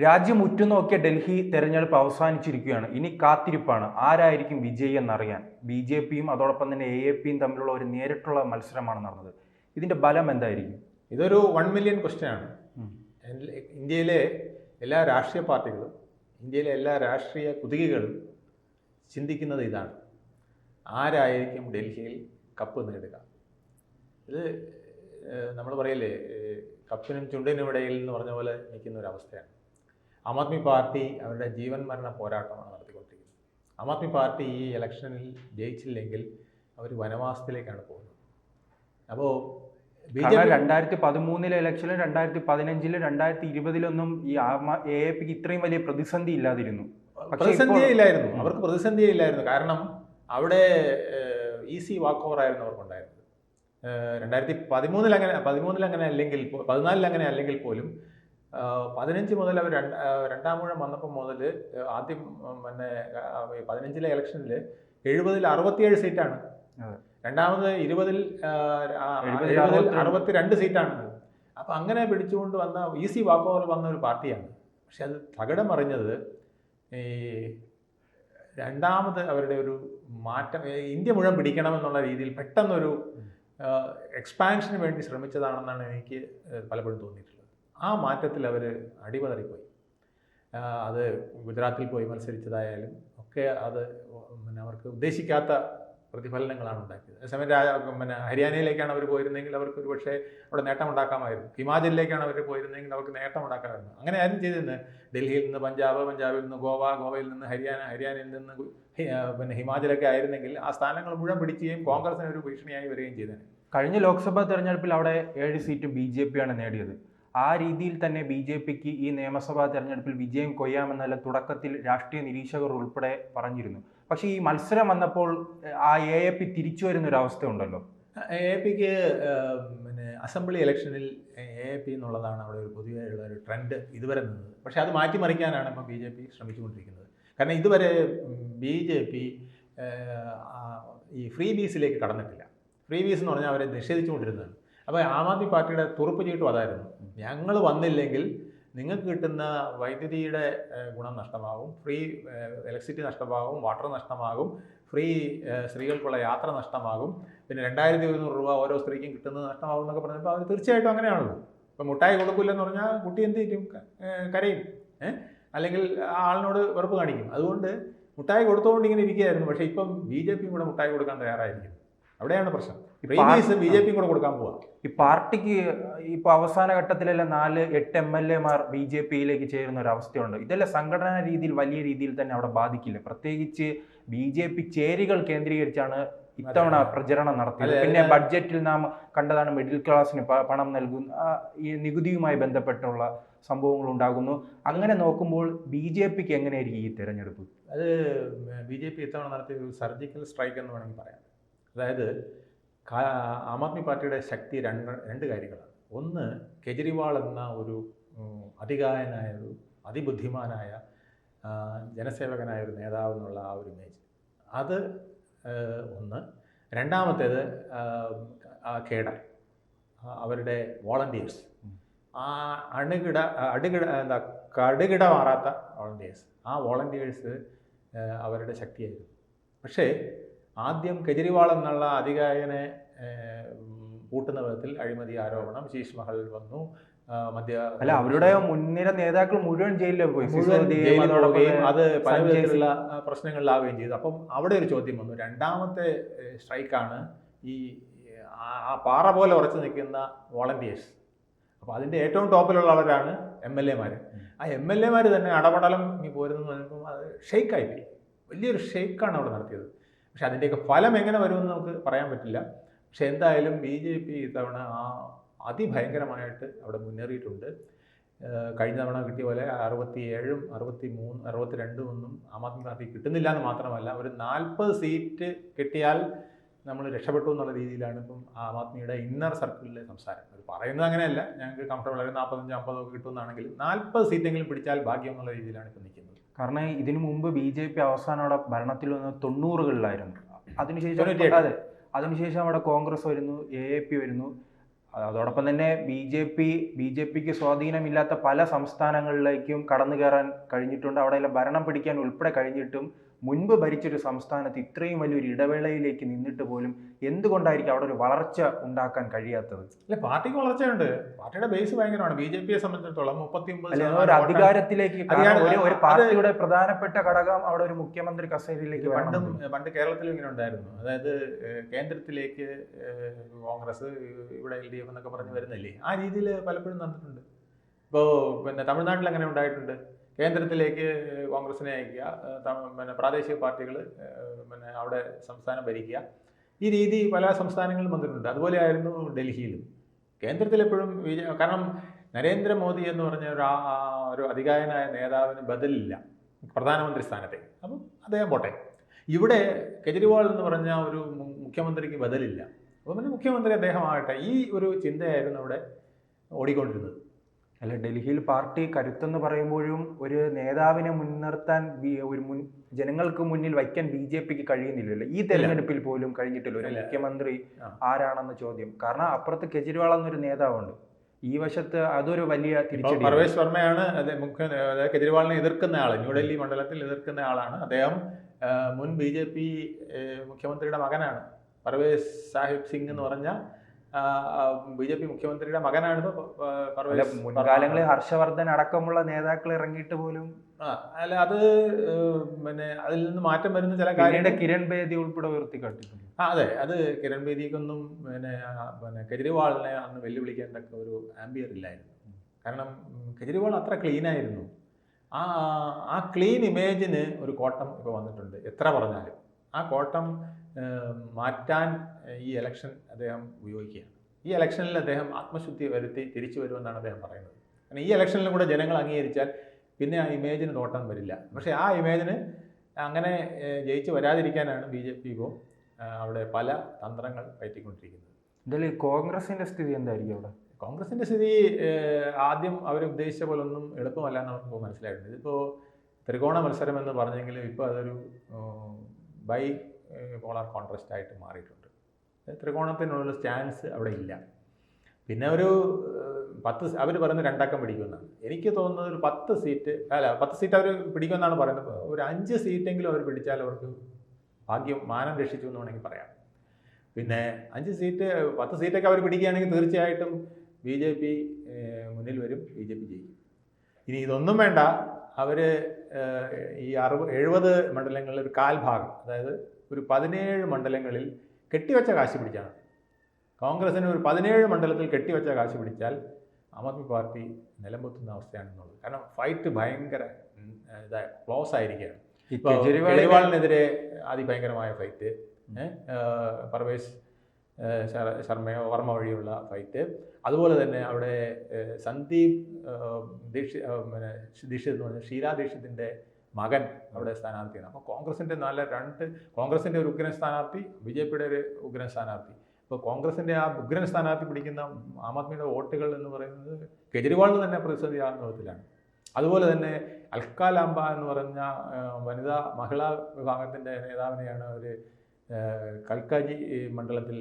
രാജ്യം ഉറ്റുനോക്കിയ ഡൽഹി തെരഞ്ഞെടുപ്പ് അവസാനിച്ചിരിക്കുകയാണ്. ഇനി കാത്തിരിപ്പാണ് ആരായിരിക്കും വിജയി എന്നറിയാൻ. ബി ജെ പിയും അതോടൊപ്പം തന്നെ AAPയും തമ്മിലുള്ള ഒരു നേരിട്ടുള്ള മത്സരമാണ് നടന്നത്. ഇതിന്റെ ബലം എന്തായിരിക്കും? ഇതൊരു 1 മില്യൺ ക്വസ്റ്റ്യൻ ആണ്. ഉം. ഇന്ത്യയിലെ എല്ലാ രാഷ്ട്രീയ പാർട്ടികളും ഇന്ത്യയിലെ എല്ലാ രാഷ്ട്രീയ കുതികികളും ചിന്തിക്കുന്നത് ഇതാണ്: ആരായിരിക്കും ഡൽഹിയിൽ കപ്പ് നേടുക? ഇത് നമ്മൾ പറയില്ലേ, കപ്പിനും ചുണ്ടിനും ഇടയിൽ എന്ന് പറഞ്ഞ പോലെ നിൽക്കുന്ന ഒരു അവസ്ഥയാണ്. ആം ആദ്മി പാർട്ടി അവരുടെ ജീവൻ മരണ പോരാട്ടമാണ് നടത്തിക്കൊണ്ടിരിക്കുന്നത്. ആം ആദ്മി പാർട്ടി ഈ ഇലക്ഷനിൽ ജയിച്ചില്ലെങ്കിൽ അവർ വനവാസത്തിലേക്കാണ് പോകുന്നത്. അപ്പോൾ കാരണം 2013 ഇലക്ഷനിലും 2015 2020 ഈ AAPക്ക് ഇത്രയും വലിയ പ്രതിസന്ധി ഇല്ലാതിരുന്നു. പ്രതിസന്ധിയേ ഇല്ലായിരുന്നു, അവർക്ക് പ്രതിസന്ധിയേ ഇല്ലായിരുന്നു. കാരണം അവിടെ ഈസി വാക്ക് ഓവർ ആയിരുന്നു അവർക്കുണ്ടായിരുന്നത്. 2013 അങ്ങനെ അല്ലെങ്കിൽ 14 അങ്ങനെ അല്ലെങ്കിൽ പോലും 15 മുതൽ അവർ രണ്ടാമൂഴം വന്നപ്പോൾ മുതൽ ആദ്യം പിന്നെ 15 ഇലക്ഷനിൽ 70-ൽ 67 സീറ്റാണ്. രണ്ടാമത് 20-ൽ 62 സീറ്റാണ്. അപ്പം അങ്ങനെ പിടിച്ചുകൊണ്ട് വന്ന ഈസി വാക്ക് ഓവർ വന്ന ഒരു പാർട്ടിയാണ്. പക്ഷെ അത് തകിടം മറിഞ്ഞത് ഈ രണ്ടാമത് അവരുടെ ഒരു മാറ്റം, ഇന്ത്യ മുഴുവൻ പിടിക്കണമെന്നുള്ള രീതിയിൽ പെട്ടെന്നൊരു എക്സ്പാൻഷന് വേണ്ടി ശ്രമിച്ചതാണെന്നാണ് എനിക്ക് പലപ്പോഴും തോന്നിയിട്ടുള്ളത്. ആ മാറ്റത്തിൽ അവർ അടിപതറിപ്പോയി. അത് ഗുജറാത്തിൽ പോയി മത്സരിച്ചതായാലും ഒക്കെ അത് അവർക്ക് ഉദ്ദേശിക്കാത്ത പ്രതിഫലനങ്ങളാണ് ഉണ്ടാക്കിയത്. അതേസമയം ഹരിയാനയിലേക്കാണ് അവർ പോയിരുന്നെങ്കിൽ അവർക്ക് ഒരു പക്ഷേ അവിടെ നേട്ടമുണ്ടാക്കാമായിരുന്നു. ഹിമാചലിലേക്കാണ് അവർ പോയിരുന്നെങ്കിൽ അവർക്ക് നേട്ടമുണ്ടാക്കാമായിരുന്നു. അങ്ങനെ ആരും ചെയ്തിരുന്നത്. ഡൽഹിയിൽ നിന്ന് പഞ്ചാബിൽ നിന്ന് ഗോവയിൽ നിന്ന് ഹരിയാനയിൽ നിന്ന് ഹിമാചലൊക്കെ ആയിരുന്നെങ്കിൽ ആ സ്ഥാനങ്ങൾ മുഴുവൻ പിടിക്കുകയും കോൺഗ്രസിന് ഒരു ഭീഷണിയായി വരികയും ചെയ്തേനെ. കഴിഞ്ഞ ലോക്സഭാ തെരഞ്ഞെടുപ്പിൽ അവിടെ 7 സീറ്റ് BJP ആണ് നേടിയത്. ആ രീതിയിൽ തന്നെ BJPക്ക് ഈ നിയമസഭാ തെരഞ്ഞെടുപ്പിൽ വിജയം കൊയ്യാമെന്നല്ല തുടക്കത്തിൽ രാഷ്ട്രീയ നിരീക്ഷകർ ഉൾപ്പെടെ പറഞ്ഞിരുന്നു. പക്ഷേ ഈ മത്സരം വന്നപ്പോൾ ആ AAP തിരിച്ചു വരുന്നൊരവസ്ഥ ഉണ്ടല്ലോ. AAPക്ക് അസംബ്ലി ഇലക്ഷനിൽ AAP എന്നുള്ളതാണ് അവിടെ ഒരു പൊതുവെയുള്ള ഒരു ട്രെൻഡ് ഇതുവരെ നിന്നത്. പക്ഷേ അത് മാറ്റിമറിക്കാനാണ് ഇപ്പോൾ BJP ശ്രമിച്ചുകൊണ്ടിരിക്കുന്നത്. കാരണം ഇതുവരെ BJP ഈ ഫ്രീ ബീസിലേക്ക് കടന്നിട്ടില്ല. ഫ്രീ ബീസ് എന്ന് പറഞ്ഞാൽ അവരെ നിഷേധിച്ചുകൊണ്ടിരുന്നതാണ്. അപ്പോൾ ആം ആദ്മി പാർട്ടിയുടെ തുറുപ്പ് ചീട്ടും അതായിരുന്നു: ഞങ്ങൾ വന്നില്ലെങ്കിൽ നിങ്ങൾക്ക് കിട്ടുന്ന വൈദ്യുതിയുടെ ഗുണം നഷ്ടമാകും, ഫ്രീ ഇലക്ട്രിസിറ്റി നഷ്ടമാകും, വാട്ടർ നഷ്ടമാകും, ഫ്രീ സ്ത്രീകൾക്കുള്ള യാത്ര നഷ്ടമാകും, പിന്നെ 2200 രൂപ ഓരോ സ്ത്രീക്കും കിട്ടുന്നത് നഷ്ടമാകും എന്നൊക്കെ പറഞ്ഞപ്പോൾ അവർ തീർച്ചയായിട്ടും അങ്ങനെയാണല്ലോ. ഇപ്പം മുട്ടായി കൊടുക്കില്ലെന്ന് പറഞ്ഞാൽ കുട്ടി എന്ത് ചെയ്യും? കരയും, അല്ലെങ്കിൽ ആളിനോട് വെറുപ്പ് കാണിക്കും. അതുകൊണ്ട് മുട്ടായി കൊടുത്തുകൊണ്ട് ഇങ്ങനെ ഇരിക്കുകയായിരുന്നു. പക്ഷേ ഇപ്പം BJP കൂടെ മുട്ടായി കൊടുക്കാൻ തയ്യാറായിരിക്കും. അവിടെയാണ് പ്രശ്നം. BJP കൂടെ കൊടുക്കാൻ പോവാ. ഈ പാർട്ടിക്ക് ഇപ്പൊ അവസാന ഘട്ടത്തിലെല്ലാം 4-8 MLA-മാർ BJPയിലേക്ക് ചേരുന്ന ഒരു അവസ്ഥയുണ്ട്. ഇതെല്ലാം സംഘടനാ രീതിയിൽ വലിയ രീതിയിൽ തന്നെ അവിടെ ബാധിക്കില്ല. പ്രത്യേകിച്ച് BJP ചേരികൾ കേന്ദ്രീകരിച്ചാണ് ഇത്തവണ പ്രചരണം നടത്തിയത്. പിന്നെ ബഡ്ജറ്റിൽ നാം കണ്ടതാണ് മിഡിൽ ക്ലാസ്സിന് പണം നൽകുന്ന ഈ നികുതിയുമായി ബന്ധപ്പെട്ടുള്ള സംഭവങ്ങൾ ഉണ്ടാകുന്നു. അങ്ങനെ നോക്കുമ്പോൾ BJPക്ക് എങ്ങനെയായിരിക്കും ഈ തെരഞ്ഞെടുപ്പ്? അത് BJP ഇത്തവണ നടത്തിയ ഒരു സർജിക്കൽ സ്ട്രൈക്ക് എന്ന് വേണമെങ്കിൽ പറയാം. അതായത് ആം ആദ്മി പാർട്ടിയുടെ ശക്തി രണ്ട് കാര്യങ്ങളാണ്. ഒന്ന്, കെജ്രിവാൾ എന്ന ഒരു അതികായനായ ഒരു അതിബുദ്ധിമാനായ ജനസേവകനായ ഒരു നേതാവ് എന്നുള്ള ആ ഒരു ഇമേജ്, അത് ഒന്ന്. രണ്ടാമത്തേത് കേഡർ, അവരുടെ വോളണ്ടിയേഴ്സ്, ആ കടുകിട മാറാത്ത വോളണ്ടിയേഴ്സ്. ആ വോളണ്ടിയേഴ്സ് അവരുടെ ശക്തിയായിരുന്നു. പക്ഷേ ആദ്യം കെജ്രിവാൾ എന്നുള്ള അധികായനെ കൂട്ടുന്ന വിധത്തിൽ അഴിമതി ആരോപണം, ശീഷ് മഹൽ വന്നു, അവരുടെ മുൻനിര നേതാക്കൾ മുഴുവൻ ജയിലിൽ പോയി, അത് പല വിധത്തിലുള്ള പ്രശ്നങ്ങളിലാവുകയും ചെയ്തു. അപ്പം അവിടെ ഒരു ചോദ്യം വന്നു. രണ്ടാമത്തെ സ്ട്രൈക്കാണ് ഈ ആ പാറ പോലെ ഉറച്ചു നിൽക്കുന്ന വോളണ്ടിയേഴ്സ്. അപ്പോൾ അതിൻ്റെ ഏറ്റവും ടോപ്പിലുള്ളവരാണ് MLA-മാർ. ആ MLA-മാർ തന്നെ അടപടലം ഇനി പോരുന്നു പറയുമ്പോൾ അത് ഷെയ്ക്കായിപ്പോയി. വലിയൊരു ഷെയ്ക്കാണ് അവിടെ നടത്തിയത്. പക്ഷെ അതിൻ്റെയൊക്കെ ഫലം എങ്ങനെ വരുമെന്ന് നമുക്ക് പറയാൻ പറ്റില്ല. പക്ഷെ എന്തായാലും BJP ഇത്തവണ അതിഭയങ്കരമായിട്ട് അവിടെ മുന്നേറിയിട്ടുണ്ട്. കഴിഞ്ഞ തവണ കിട്ടിയ പോലെ 67, 63, 62 ഒന്നും ആം ആദ്മി പാർട്ടി കിട്ടുന്നില്ല എന്ന് മാത്രമല്ല, ഒരു 40 സീറ്റ് കിട്ടിയാൽ നമ്മൾ രക്ഷപ്പെട്ടു എന്നുള്ള രീതിയിലാണ് ഇപ്പം ആം ആദ്മിയുടെ ഇന്നർ സർക്കിളിലെ സംസാരം. അത് പറയുന്നത് അങ്ങനെയല്ല, ഞങ്ങൾക്ക് കംഫർട്ടബിൾ ആയി 45-50 ഒക്കെ കിട്ടുമെന്നാണെങ്കിൽ 40 സീറ്റെങ്കിലും പിടിച്ചാൽ ഭാഗ്യം എന്നുള്ള രീതിയിലാണ് ഇപ്പം നിൽക്കുന്നത്. കാരണം ഇതിനു മുമ്പ് BJP അവസാനം അവിടെ ഭരണത്തിൽ വന്ന് 90-കളിലായിരുന്നു. അതിനുശേഷം അവിടെ കോൺഗ്രസ് വരുന്നു, AAP വരുന്നു. അതോടൊപ്പം തന്നെ ബി ജെ പിക്ക് സ്വാധീനമില്ലാത്ത പല സംസ്ഥാനങ്ങളിലേക്കും കടന്നു കയറാൻ കഴിഞ്ഞിട്ടുണ്ട്. അവിടെയെല്ലാം ഭരണം പിടിക്കാൻ ഉൾപ്പെടെ കഴിഞ്ഞിട്ടും മുൻപ് ഭരിച്ചൊരു സംസ്ഥാനത്ത് ഇത്രയും വലിയൊരു ഇടവേളയിലേക്ക് നിന്നിട്ട് പോലും എന്തുകൊണ്ടായിരിക്കും അവിടെ ഒരു വളർച്ച ഉണ്ടാക്കാൻ കഴിയാത്തത്? അല്ല, പാർട്ടിക്ക് വളർച്ചയുണ്ട്. പാർട്ടിയുടെ ബേസ് ഭയങ്കരമാണ്. ബി ജെ പിയെ സംബന്ധിച്ചിടത്തോളം 39 ഒരു അധികാരത്തിലേക്ക് ഒരു പാർട്ടിയുടെ പ്രധാനപ്പെട്ട ഘടകം അവിടെ ഒരു മുഖ്യമന്ത്രി കസേരയിലേക്ക് പണ്ട് കേരളത്തിലും ഇങ്ങനെ ഉണ്ടായിരുന്നു. അതായത് കേന്ദ്രത്തിലേക്ക് കോൺഗ്രസ്, ഇവിടെ LDF എന്നൊക്കെ പറഞ്ഞ് വരുന്നില്ലേ, ആ രീതിയിൽ പലപ്പോഴും നടന്നിട്ടുണ്ട്. ഇപ്പോൾ പിന്നെ തമിഴ്നാട്ടിൽ അങ്ങനെ ഉണ്ടായിട്ടുണ്ട്. കേന്ദ്രത്തിലേക്ക് കോൺഗ്രസിനെ അയക്കുക, പ്രാദേശിക പാർട്ടികൾ അവിടെ സംസ്ഥാനം ഭരിക്കുക, ഈ രീതി പല സംസ്ഥാനങ്ങളിലും വന്നിട്ടുണ്ട്. അതുപോലെയായിരുന്നു ഡൽഹിയിലും. കേന്ദ്രത്തിലെപ്പോഴും കാരണം നരേന്ദ്രമോദി എന്ന് പറഞ്ഞ ഒരു അധികായനായ നേതാവിന് ബദലില്ല പ്രധാനമന്ത്രി സ്ഥാനത്തേക്ക്. അപ്പം അദ്ദേഹം പോട്ടെ. ഇവിടെ കെജ്രിവാൾ എന്ന് പറഞ്ഞ ഒരു മുഖ്യമന്ത്രിക്ക് ബദലില്ല. അപ്പോൾ പിന്നെ മുഖ്യമന്ത്രി അദ്ദേഹമാകട്ടെ, ഈ ഒരു ചിന്തയായിരുന്നു അവിടെ ഓടിക്കൊണ്ടിരുന്നത്. അല്ല, ഡൽഹിയിൽ പാർട്ടി കരുത്തെന്ന് പറയുമ്പോഴും ഒരു നേതാവിനെ മുൻനിർത്താൻ ജനങ്ങൾക്ക് മുന്നിൽ വയ്ക്കാൻ BJPക്ക് കഴിയുന്നില്ലല്ലോ. ഈ തെരഞ്ഞെടുപ്പിൽ പോലും കഴിഞ്ഞിട്ടില്ല ഒരു മുഖ്യമന്ത്രി ആരാണെന്ന ചോദ്യം. കാരണം അപ്പുറത്ത് കെജ്രിവാൾ എന്നൊരു നേതാവുണ്ട്, ഈ വശത്ത് അതൊരു വലിയ തിരിച്ചടി. പർവേസ് വർമ്മയാണ് കെജ്രിവാളിനെ എതിർക്കുന്ന ആൾ, ന്യൂഡൽഹി മണ്ഡലത്തിൽ എതിർക്കുന്ന ആളാണ്. അദ്ദേഹം മുൻ BJP മുഖ്യമന്ത്രിയുടെ മകനാണ്. പർവേസ് സാഹിബ് സിംഗ് എന്ന് പറഞ്ഞ BJP മുഖ്യമന്ത്രിയുടെ മകനാണ്. മുൻകാലങ്ങളിൽ ഹർഷവർദ്ധൻ അടക്കമുള്ള നേതാക്കൾ ഇറങ്ങിയിട്ട് പോലും അല്ല, അത് പിന്നെ അതിൽ നിന്ന് മാറ്റം വരുന്ന ചില കാര്യങ്ങൾ കിരൺ ബേദി ഉൾപ്പെടെ ഉയർത്തിക്കാട്ടിട്ടുണ്ട്. അതെ, അത് കിരൺ ബേദിക്കൊന്നും പിന്നെ കെജ്രിവാളിനെ അന്ന് വെല്ലുവിളിക്കാൻ തക്ക ഒരു ആംബിയർ ഇല്ലായിരുന്നു. കാരണം കെജ്രിവാൾ അത്ര ക്ലീൻ ആയിരുന്നു. ആ ക്ലീൻ ഇമേജിന് ഒരു കോട്ടം ഇപ്പോൾ വന്നിട്ടുണ്ട്. എത്ര പറഞ്ഞാലും ആ കോട്ടം മാറ്റാൻ ഈ ഇലക്ഷൻ അദ്ദേഹം ഉപയോഗിക്കുകയാണ്. ഈ ഇലക്ഷനിൽ അദ്ദേഹം ആത്മശുദ്ധി വരുത്തി തിരിച്ചു വരുമെന്നാണ് അദ്ദേഹം പറയുന്നത്. കാരണം ഈ ഇലക്ഷനിലും കൂടെ ജനങ്ങൾ അംഗീകരിച്ചാൽ പിന്നെ ആ ഇമേജിന് തോട്ടം വരില്ല. പക്ഷേ ആ ഇമേജിന് അങ്ങനെ ജയിച്ച് വരാതിരിക്കാനാണ് BJP ഇപ്പോൾ അവിടെ പല തന്ത്രങ്ങൾ പയറ്റിക്കൊണ്ടിരിക്കുന്നത്. ഇതിൽ കോൺഗ്രസിൻ്റെ സ്ഥിതി എന്തായിരിക്കും അവിടെ? കോൺഗ്രസിൻ്റെ സ്ഥിതി ആദ്യം അവർ ഉദ്ദേശിച്ച പോലെ ഒന്നും എളുപ്പമല്ല എന്ന് നമുക്ക് മനസ്സിലായിട്ടുണ്ട്. ഇതിപ്പോൾ ത്രികോണ മത്സരം എന്ന് പറഞ്ഞെങ്കിലും ഇപ്പോൾ അതൊരു ബൈ പോളാർ കോൺട്രസ്റ്റ് ആയിട്ട് മാറിയിട്ടുണ്ട്. ത്രികോണത്തിനുള്ള ചാൻസ് അവിടെ ഇല്ല. പിന്നെ ഒരു 10 അവർ പറയുന്നത് 2 അക്കം പിടിക്കുമെന്നാണ്. എനിക്ക് തോന്നുന്നത് ഒരു 10 സീറ്റ് അവർ പിടിക്കുമെന്നാണ് പറയുന്നത്. ഒരു 5 സീറ്റെങ്കിലും അവർ പിടിച്ചാൽ അവർക്ക് ഭാഗ്യം, മാനം രക്ഷിച്ചു എന്ന് വേണമെങ്കിൽ പറയാം. പിന്നെ 5 സീറ്റ് 10 സീറ്റൊക്കെ അവർ പിടിക്കുകയാണെങ്കിൽ തീർച്ചയായിട്ടും BJP മുന്നിൽ വരും, BJP ജയിക്കും. ഇനി ഇതൊന്നും വേണ്ട, അവർ ഈ 70 മണ്ഡലങ്ങളിൽ ഒരു കാൽഭാഗം, അതായത് ഒരു 17 മണ്ഡലങ്ങളിൽ കെട്ടിവെച്ച കാശ് പിടിച്ചാണ്. കോൺഗ്രസിന് ഒരു 17 മണ്ഡലത്തിൽ കെട്ടിവെച്ച കാശ് പിടിച്ചാൽ ആം ആദ്മി പാർട്ടി നിലംപൊത്തുന്ന അവസ്ഥയാണെന്നുള്ളത്. കാരണം ഫൈറ്റ് ഭയങ്കര ക്ലോസ് ആയിരിക്കുകയാണ്. ഇപ്പോൾ കെജ്രിവാളിനെതിരെ അതിഭയങ്കരമായ ഫൈറ്റ്, പർവേസ് വർമ്മ വഴിയുള്ള ഫൈറ്റ്, അതുപോലെ തന്നെ അവിടെ സന്ദീപ് ദീക്ഷിത് എന്ന് പറഞ്ഞാൽ ഷീലാ ദീക്ഷിതിൻ്റെ മകൻ അവിടെ സ്ഥാനാർത്ഥിയാണ്. അപ്പോൾ കോൺഗ്രസിൻ്റെ ഒരു ഉഗ്രൻ സ്ഥാനാർത്ഥി, BJPയുടെ ഒരു ഉഗ്രൻ സ്ഥാനാർത്ഥി. ഇപ്പോൾ കോൺഗ്രസിൻ്റെ ആ ഉഗ്രൻ സ്ഥാനാർത്ഥി പിടിക്കുന്ന ആം ആദ്മിയുടെ വോട്ടുകൾ എന്ന് പറയുന്നത് കെജ്രിവാളിന് തന്നെ പ്രതിസന്ധിയാകുന്ന വിധത്തിലാണ്. അതുപോലെ തന്നെ അൽക്ക ലാംബ എന്ന് പറഞ്ഞ മഹിളാ വിഭാഗത്തിൻ്റെ നേതാവിനെയാണ് അവർ കൽക്കാജി മണ്ഡലത്തിൽ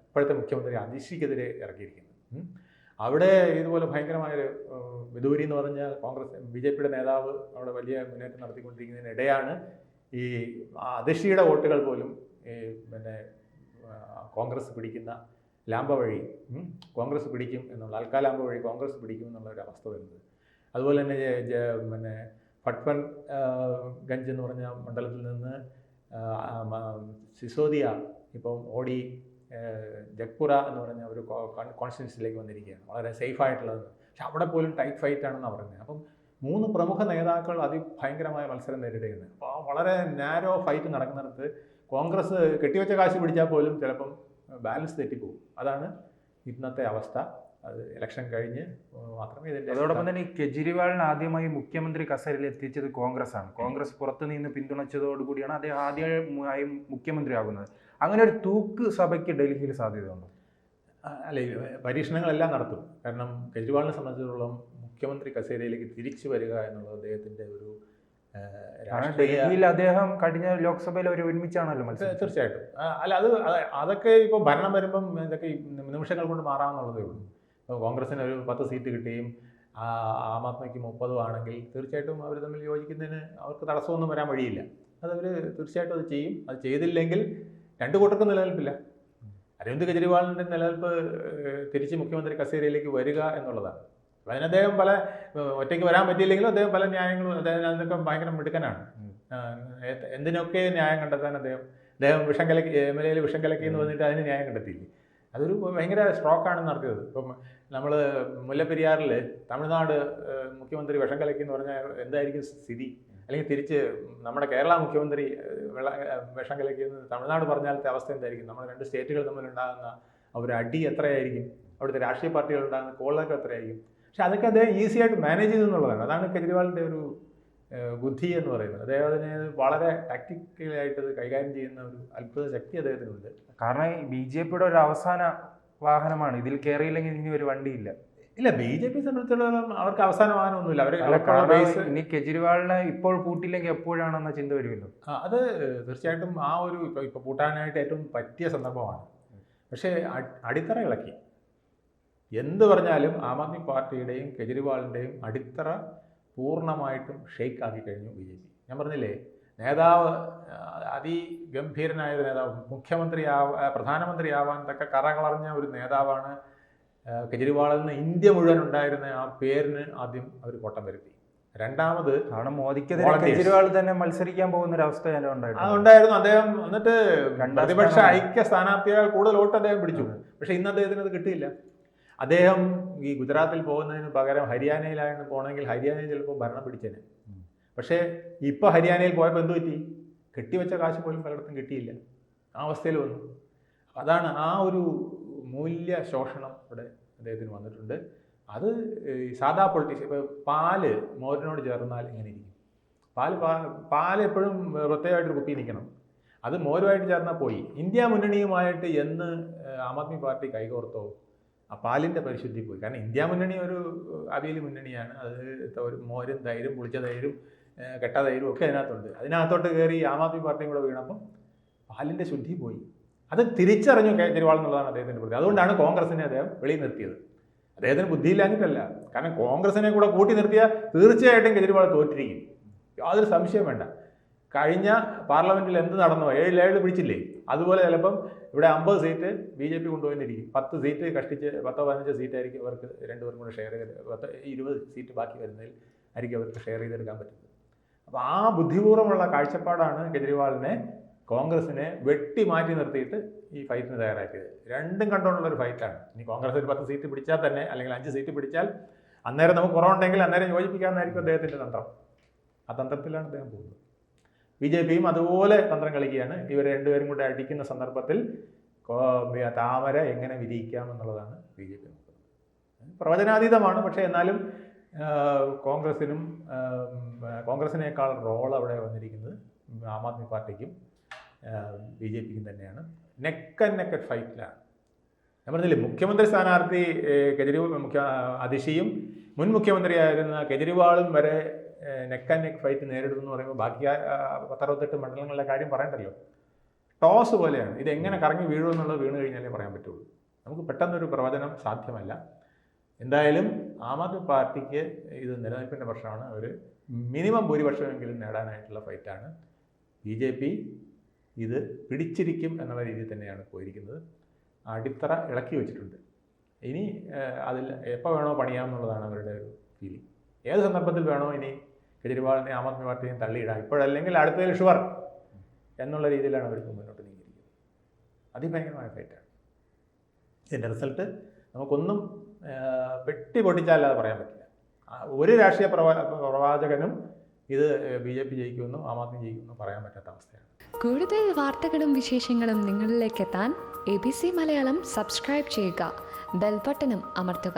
ഇപ്പോഴത്തെ മുഖ്യമന്ത്രി അതിഷിക്കെതിരെ ഇറക്കിയിരിക്കുന്നത്. അവിടെ ഇതുപോലെ ഭയങ്കരമായൊരു വിദൂരി എന്ന് പറഞ്ഞ BJPയുടെ നേതാവ് അവിടെ വലിയ മുന്നേറ്റം നടത്തിക്കൊണ്ടിരിക്കുന്നതിനിടെയാണ് ഈ അതിഷിയുടെ വോട്ടുകൾ പോലും പിന്നെ കോൺഗ്രസ് പിടിക്കുന്ന ലാംബ വഴി കോൺഗ്രസ് പിടിക്കും എന്നുള്ള, അൽക്ക ലാംബ വഴി കോൺഗ്രസ് പിടിക്കും എന്നുള്ള ഒരു അവസ്ഥ വരുന്നത്. അതുപോലെ തന്നെ പിന്നെ ഫട്പൻ ഗഞ്ച് എന്ന് പറഞ്ഞ മണ്ഡലത്തിൽ നിന്ന് സിസോദിയ ഇപ്പം ഓടി ജഗ്പുര എന്ന് പറഞ്ഞ ഒരു കോൺസ്റ്റിറ്റ്യുവൻസിയിലേക്ക് വന്നിരിക്കുകയാണ്, വളരെ സേഫായിട്ടുള്ളത്. പക്ഷെ അവിടെ പോലും ടൈറ്റ് ഫൈറ്റ് ആണെന്നാണ് പറയുന്നത്. അപ്പം 3 പ്രമുഖ നേതാക്കൾ അതിഭയങ്കരമായ മത്സരം നേരിടുകയാണ്. അപ്പോൾ വളരെ നാരോ ഫൈറ്റ് നടക്കുന്നിടത്ത് കോൺഗ്രസ് കെട്ടിവെച്ച കാശ് പിടിച്ചാൽ പോലും ചിലപ്പം ബാലൻസ് തെറ്റിപ്പോകും. അതാണ് ഇന്നത്തെ അവസ്ഥ. അത് ഇലക്ഷൻ കഴിഞ്ഞ് മാത്രമേ ഇതിൻ്റെ. അതോടൊപ്പം തന്നെ ഈ കെജ്രിവാളിന് ആദ്യമായി മുഖ്യമന്ത്രി കസേരയിൽ എത്തിച്ചത് കോൺഗ്രസ് ആണ്. കോൺഗ്രസ് പുറത്തു നിന്ന് പിന്തുണച്ചതോടുകൂടിയാണ് അദ്ദേഹം ആദ്യമായി മുഖ്യമന്ത്രിയാകുന്നത്. അങ്ങനെ ഒരു തൂക്ക് സഭയ്ക്ക് ഡൽഹിയിൽ സാധ്യതയുണ്ടോ? അല്ല, പരീക്ഷണങ്ങളെല്ലാം നടത്തും. കാരണം കെജ്രിവാളിനെ സംബന്ധിച്ചിടത്തോളം മുഖ്യമന്ത്രി കസേരയിലേക്ക് തിരിച്ചു വരിക എന്നുള്ളത് അദ്ദേഹത്തിൻ്റെ ഒരു ഡൽഹിയിൽ അദ്ദേഹം കഴിഞ്ഞ ലോക്സഭയിൽ ഒരു ഒരുമിച്ചാണല്ലോ മത്സരം. തീർച്ചയായിട്ടും. അല്ല അതൊക്കെ ഇപ്പോൾ ഭരണം വരുമ്പം ഇതൊക്കെ നിമിഷങ്ങൾ കൊണ്ട് മാറാമെന്നുള്ളതേ ഉള്ളൂ. ഇപ്പോൾ കോൺഗ്രസിന് ഒരു 10 സീറ്റ് കിട്ടുകയും ആം ആദ്മിക്ക് 30 ആണെങ്കിൽ തീർച്ചയായിട്ടും അവർ തമ്മിൽ യോജിക്കുന്നതിന് അവർക്ക് തടസ്സമൊന്നും വരാൻ വഴിയില്ല. അതവർ തീർച്ചയായിട്ടും അത് ചെയ്യും. അത് ചെയ്തില്ലെങ്കിൽ രണ്ടു കൂട്ടർക്കും നിലനിൽപ്പില്ല. അരവിന്ദ് കെജ്രിവാളിൻ്റെ നിലനിൽപ്പ് തിരിച്ച് മുഖ്യമന്ത്രി കസേരയിലേക്ക് വരിക എന്നുള്ളതാണ്. അതിന് അദ്ദേഹം പല ഒറ്റയ്ക്ക് വരാൻ പറ്റിയില്ലെങ്കിലും അദ്ദേഹം പല ന്യായങ്ങളും അതിനൊക്കെ ഭയങ്കര മിടുക്കനാണ്. എന്തിനൊക്കെ ന്യായം കണ്ടെത്താൻ അദ്ദേഹം വിഷം കലക്കി MLA വിഷം കലക്കി എന്ന് പറഞ്ഞിട്ട് അതിന് ന്യായം കണ്ടെത്തിയില്ലേ. അതൊരു ഭയങ്കര സ്ട്രോക്കാണ് നടത്തിയത്. ഇപ്പം നമ്മൾ മുല്ലപ്പെരിയാറിൽ തമിഴ്നാട് മുഖ്യമന്ത്രി വിഷം കലക്കി എന്ന് പറഞ്ഞാൽ എന്തായിരിക്കും സ്ഥിതി? അല്ലെങ്കിൽ തിരിച്ച് നമ്മുടെ കേരള മുഖ്യമന്ത്രി വിഷം കലക്കിയെന്ന് തമിഴ്നാട് പറഞ്ഞാലത്തെ അവസ്ഥ എന്തായിരിക്കും? നമ്മുടെ 2 സ്റ്റേറ്റുകൾ തമ്മിലുണ്ടാകുന്ന ഒരു അടി എത്രയായിരിക്കും? അവിടുത്തെ രാഷ്ട്രീയ പാർട്ടികളുണ്ടാകുന്ന കോളൊക്കെ എത്രയായിരിക്കും? പക്ഷെ അതൊക്കെ അദ്ദേഹം ഈസി ആയിട്ട് മാനേജ് ചെയ്തെന്നുള്ളതാണ്. അതാണ് കെജ്രിവാളിൻ്റെ ഒരു ബുദ്ധി എന്ന് പറയുന്നത്. അദ്ദേഹം അതിനെ വളരെ ടാക്ടിക്കലായിട്ട് കൈകാര്യം ചെയ്യുന്ന ഒരു അത്ഭുത ശക്തി അദ്ദേഹത്തിനുണ്ട്. കാരണം BJPയുടെ ഒരു അവസാന വാഹനമാണ്. ഇതിൽ കയറിയില്ലെങ്കിൽ ഇനി ഒരു വണ്ടിയില്ല. ഇല്ല, BJP സംബന്ധിച്ചിടത്തോളം അവർക്ക് അവസാന വാഹനമൊന്നുമില്ല. ഇനി കെജ്രിവാളിനെ ഇപ്പോൾ പൂട്ടില്ലെങ്കിൽ എപ്പോഴാണെന്ന ചിന്ത വരുമല്ലോ. അത് തീർച്ചയായിട്ടും ആ ഒരു ഇപ്പോൾ പൂട്ടാനായിട്ട് ഏറ്റവും പറ്റിയ സന്ദർഭമാണ്. പക്ഷേ അടിത്തറ ഇളക്കി. എന്ത് പറഞ്ഞാലും ആം ആദ്മി പാർട്ടിയുടെയും കെജ്രിവാളിൻ്റെയും അടിത്തറ പൂർണ്ണമായിട്ടും ഷെയ്ക്ക് ആക്കി കഴിഞ്ഞു BJP. ഞാൻ പറഞ്ഞില്ലേ, നേതാവ് അതിഗംഭീരനായ ഒരു നേതാവ്, പ്രധാനമന്ത്രി ആവാൻ തക്ക കറകളറിഞ്ഞ ഒരു നേതാവാണ് കെജ്രിവാളെന്ന് ഇന്ത്യ മുഴുവൻ ഉണ്ടായിരുന്ന ആ പേരിന് ആദ്യം അവർ കോട്ടം വരുത്തി. രണ്ടാമത് കാരണം മോദിക്കെതിരെ കെജ്രിവാൾ തന്നെ മത്സരിക്കാൻ പോകുന്ന ഒരു അവസ്ഥ അതുണ്ടായിരുന്നു. അദ്ദേഹം എന്നിട്ട് പ്രതിപക്ഷ ഐക്യ സ്ഥാനാർത്ഥിയാൽ കൂടുതൽ വോട്ട് അദ്ദേഹം പിടിച്ചു. പക്ഷെ ഇന്ന് അദ്ദേഹത്തിന് അത് കിട്ടിയില്ല. അദ്ദേഹം ഈ ഗുജറാത്തിൽ പോകുന്നതിന് പകരം ഹരിയാനയിലാണ് പോകണമെങ്കിൽ ഹരിയാനയിൽ ചിലപ്പോൾ ഭരണം പിടിച്ചേനെ. പക്ഷേ ഇപ്പോൾ ഹരിയാനയിൽ പോയപ്പോൾ എന്തു പറ്റി? കെട്ടിവെച്ച കാശ് പോലും പലയിടത്തും കിട്ടിയില്ല. ആ അവസ്ഥയിൽ വന്നു. അതാണ് ആ ഒരു മൂല്യ ശോഷണം ഇവിടെ അദ്ദേഹത്തിന് വന്നിട്ടുണ്ട്. അത് സാധാ പൊളിറ്റിക്സ്. ഇപ്പോൾ പാല് മോരിനോട് ചേർന്നാൽ ഇങ്ങനെ ഇരിക്കും. പാല് എപ്പോഴും പ്രത്യേകമായിട്ടൊരു കുപ്പി നിൽക്കണം. അത് മോരുമായിട്ട് ചേർന്നാൽ പോയി. ഇന്ത്യ മുന്നണിയുമായിട്ട് എന്ന് ആം ആദ്മി പാർട്ടി കൈകോർത്തോ ആ പാലിൻ്റെ പരിശുദ്ധി പോയി. കാരണം ഇന്ത്യ മുന്നണി ഒരു അവിയൽ മുന്നണിയാണ്. അത് ഒരു മോരും തൈരും പുളിച്ച തൈരും കെട്ട തൈരും ഒക്കെ അതിനകത്തുണ്ട്. അതിനകത്തോട്ട് കയറി ആം ആദ്മി പാർട്ടിയും കൂടെ വീണപ്പം പാലിൻ്റെ ശുദ്ധി പോയി. അത് തിരിച്ചറിഞ്ഞു കെജ്രിവാൾ എന്നുള്ളതാണ് അദ്ദേഹത്തിൻ്റെ പ്രതി. അതുകൊണ്ടാണ് കോൺഗ്രസിനെ അദ്ദേഹം വെളിയിൽ നിർത്തിയത്. അദ്ദേഹത്തിന് ബുദ്ധിയില്ലാഞ്ഞിട്ടല്ല. കാരണം കോൺഗ്രസിനെ കൂടെ കൂട്ടി നിർത്തിയാൽ തീർച്ചയായിട്ടും കെജ്രിവാൾ തോറ്റിരിക്കും. യാതൊരു സംശയം വേണ്ട. കഴിഞ്ഞ പാർലമെൻറ്റിൽ എന്ത് നടന്നോ 7 പിടിച്ചില്ലേ, അതുപോലെ ചിലപ്പം ഇവിടെ 50 സീറ്റ് BJP കൊണ്ടുപോയിരിക്കും. 10 സീറ്റ് കഷ്ടിച്ച് 10-15 സീറ്റായിരിക്കും അവർക്ക് രണ്ടുപേരും കൂടെ ഷെയർ ചെയ്ത് 20 സീറ്റ് ബാക്കി വരുന്നതിൽ ആയിരിക്കും അവർക്ക് ഷെയർ ചെയ്തെടുക്കാൻ പറ്റുന്നത്. അപ്പോൾ ആ ബുദ്ധിപൂർവ്വമുള്ള കാഴ്ചപ്പാടാണ് കെജ്രിവാളിനെ കോൺഗ്രസിനെ വെട്ടി മാറ്റി നിർത്തിയിട്ട് ഈ ഫൈറ്റിന് തയ്യാറാക്കിയത്. രണ്ടും കണ്ടുകൊണ്ടുള്ളൊരു ഫൈറ്റാണ്. ഇനി കോൺഗ്രസ് ഒരു 10 സീറ്റ് പിടിച്ചാൽ തന്നെ, അല്ലെങ്കിൽ 5 സീറ്റ് പിടിച്ചാൽ അന്നേരം നമുക്ക് കുറവുണ്ടെങ്കിൽ അന്നേരം യോജിപ്പിക്കാമെന്നായിരിക്കും അദ്ദേഹത്തിൻ്റെ തന്ത്രം. ആ തന്ത്രത്തിലാണ് അദ്ദേഹം പോകുന്നത്. BJPയും അതുപോലെ തന്ത്രം കളിക്കുകയാണ്. ഇവർ രണ്ടുപേരും കൂടെ അടിക്കുന്ന സന്ദർഭത്തിൽ താമര എങ്ങനെ വിരിയിക്കാം എന്നുള്ളതാണ് BJP നോക്കുന്നത്. പ്രവചനാതീതമാണ്. പക്ഷേ എന്നാലും കോൺഗ്രസിനേക്കാൾ റോൾ അവിടെ വന്നിരിക്കുന്നത് ആം ആദ്മി പാർട്ടിക്കും BJPക്കും തന്നെയാണ്. നെക്ക് ആൻഡ് നെക്ക് ഫൈറ്റിലാണ്. ഞാൻ പറഞ്ഞില്ലേ, മുഖ്യമന്ത്രി സ്ഥാനാർത്ഥി അതിഷിയും മുൻ മുഖ്യമന്ത്രിയായിരുന്ന കെജ്രിവാളും വരെ നെക്ക് ആൻഡ് നെക്ക് ഫൈറ്റ് നേരിടുന്നു എന്ന് പറയുമ്പോൾ ബാക്കി 68 മണ്ഡലങ്ങളിലെ കാര്യം പറയണ്ടല്ലോ. ടോസ് പോലെയാണ്. ഇതെങ്ങനെ കറങ്ങി വീഴുമെന്നുള്ളത് വീണ് കഴിഞ്ഞാലേ പറയാൻ പറ്റുള്ളൂ. നമുക്ക് പെട്ടെന്നൊരു പ്രവചനം സാധ്യമല്ല. എന്തായാലും ആം ആദ്മി പാർട്ടിക്ക് ഇത് നിലനിൽപ്പിൻ്റെ പ്രശ്നമാണ്. അവർ മിനിമം ഭൂരിപക്ഷമെങ്കിലും നേടാനായിട്ടുള്ള ഫൈറ്റാണ്. BJP ഇത് പിടിച്ചിരിക്കും എന്നുള്ള രീതിയിൽ തന്നെയാണ് പോയിരിക്കുന്നത്. അടിത്തറ ഇളക്കി വെച്ചിട്ടുണ്ട്. ഇനി അതിൽ എപ്പോൾ വേണോ പണിയാമെന്നുള്ളതാണ് അവരുടെ ഒരു ഫീലിംഗ്. ഏത് സന്ദർഭത്തിൽ വേണോ ഇനി കെജ്രിവാളിനെ ആം ആദ്മി പാർട്ടിയും തള്ളിയിടാം, ഇപ്പോഴല്ലെങ്കിൽ അടുത്തതിൽ ഷുവർ എന്നുള്ള രീതിയിലാണ് അവർക്ക് മുന്നോട്ട് നീങ്ങിയിരിക്കുന്നത്. അതിഭയങ്കരമായ ഫൈറ്റാണ്. ഇതിൻ്റെ റിസൾട്ട് നമുക്കൊന്നും വെട്ടി പൊട്ടിച്ചാലത് പറയാൻ പറ്റില്ല. ഒരു രാഷ്ട്രീയ പ്രവാചകനും ഇത് BJP ജയിക്കുമെന്നും ആം ആദ്മി ജയിക്കുമെന്നും പറയാൻ പറ്റാത്ത അവസ്ഥയാണ്. കൂടുതൽ വാർത്തകളും വിശേഷങ്ങളും നിങ്ങളിലേക്ക് എത്താൻ ABC മലയാളം സബ്സ്ക്രൈബ് ചെയ്യുക, ബെൽ ബട്ടണും അമർത്തുക.